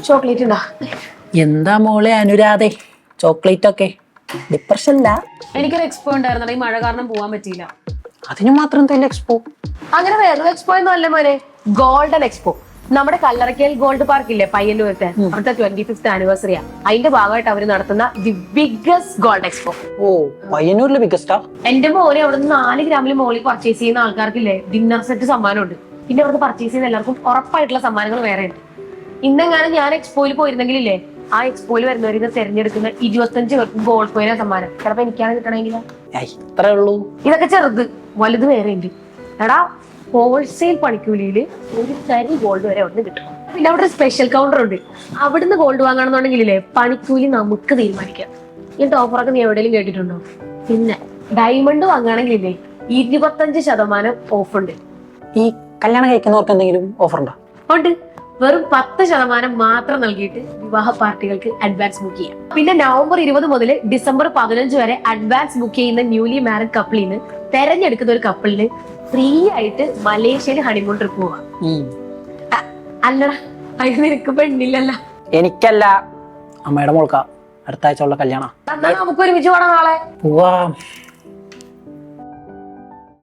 Chocolate ഉണ്ടോ? എന്താ മോളെ അനുരാധേ ചോക്ലേറ്റ് ഒക്കെ ഡിപ്രഷനില്ല. എനിക്കൊരു എക്സ്പോ ഉണ്ടായിരുന്നു, ഈ മഴ കാരണം പോവാൻ പറ്റിയില്ല. അതിന് മാത്രം തന്നെ എക്സ്പോ? അങ്ങനെ വേറൊരു എക്സ്പോ ഒന്നും അല്ല മോനെ, ഗോൾഡൻ എക്സ്പോ. നമ്മുടെ കല്ലറക്കൽ ഗോൾഡ് പാർക്ക് ഇല്ലേ പയ്യന്നൂരത്തെ, അവിടുത്തെ 25th ആനിവേഴ്സറിയാ. അതിന്റെ ഭാഗമായിട്ട് അവർ നടത്തുന്ന ദി ബിഗ്ഗസ്റ്റ് ഗോൾഡ് എക്സ്പോ. ഓ, പയ്യന്നൂരിലെ ബിഗ്ഗസ്റ്റാ? എന്റെ മോനെ അവിടുന്ന് 4 ഗ്രാമിൽ മോളിൽ പർച്ചേസ് ചെയ്യുന്ന ആൾക്കാർക്കില്ലേ ഡിന്നർ സെറ്റ് സമ്മാനമുണ്ട്. പിന്നെ അവിടുന്ന് പർച്ചേസ് ചെയ്യുന്ന എല്ലാവർക്കും ഉറപ്പായിട്ടുള്ള സമ്മാനങ്ങൾ വേറെ ഉണ്ട്. ഇന്നെങ്ങാനും ഞാൻ എക്സ്പോയിൽ പോയിരുന്നെങ്കിലേ, ആ എക്സ്പോയിൽ വരുന്നവരിൽ നിന്ന് തെരഞ്ഞെടുക്കുന്ന 25 പേർക്ക് ഗോൾഡ് കോയിനാ സമ്മാനം. ചിലപ്പോ എനിക്കാണ് കിട്ടണമെങ്കിലോ. ഇത്രേ ഉള്ളൂ. ഇതൊക്കെ ചെറുത്, വലുത് വേറെ ഉണ്ട്. എടാ, ഹോൾസെയിൽ പണിക്കൂലിയിൽ ഒരു തരി ഗോൾഡ് വരെ അവിടുന്ന് കിട്ടും. പിന്നെ അവിടെ ഒരു സ്പെഷ്യൽ കൗണ്ടർ ഉണ്ട്. അവിടുന്ന് ഗോൾഡ് വാങ്ങണമെന്നുണ്ടെങ്കിലേ പണിക്കൂലി നമുക്ക് തീരുമാനിക്കാം. ഇങ്ങനത്തെ ഓഫറൊക്കെ നീ എവിടെയെങ്കിലും കേട്ടിട്ടുണ്ടോ? പിന്നെ ഡയമണ്ട് വാങ്ങുകയാണെങ്കിലേ 25% ഓഫ് ഉണ്ട്. ഈ കല്യാണം കഴിക്കുന്നവർക്ക് എന്തെങ്കിലും ഓഫർ ഉണ്ടോ? ഉണ്ട്. വെറും 10% മാത്രം നൽകിയിട്ട് വിവാഹ പാർട്ടികൾക്ക് അഡ്വാൻസ് ബുക്ക് ചെയ്യാം. പിന്നെ നവംബർ 20 മുതൽ ഡിസംബർ 15 വരെ അഡ്വാൻസ് ബുക്ക് ചെയ്യുന്ന ന്യൂലി മാരിഡ് കപ്പിളിന് തെരഞ്ഞെടുക്കുന്ന ഒരു കപ്പിളിന് ഫ്രീ ആയിട്ട് മലേഷ്യയിൽ ഹണിമൂൺ ട്രിപ്പ് പോവാം. അല്ലടാ, അതിന് നിനക്ക് പെണ്ണില്ലല്ല. എനിക്കല്ല, അമ്മയുടെ മോൾക്കാ. അടുത്ത ആഴ്ച ഉള്ള കല്യാണം. നമുക്ക് ഒരുമിച്ച് പോണം നാളെ. പോവാം.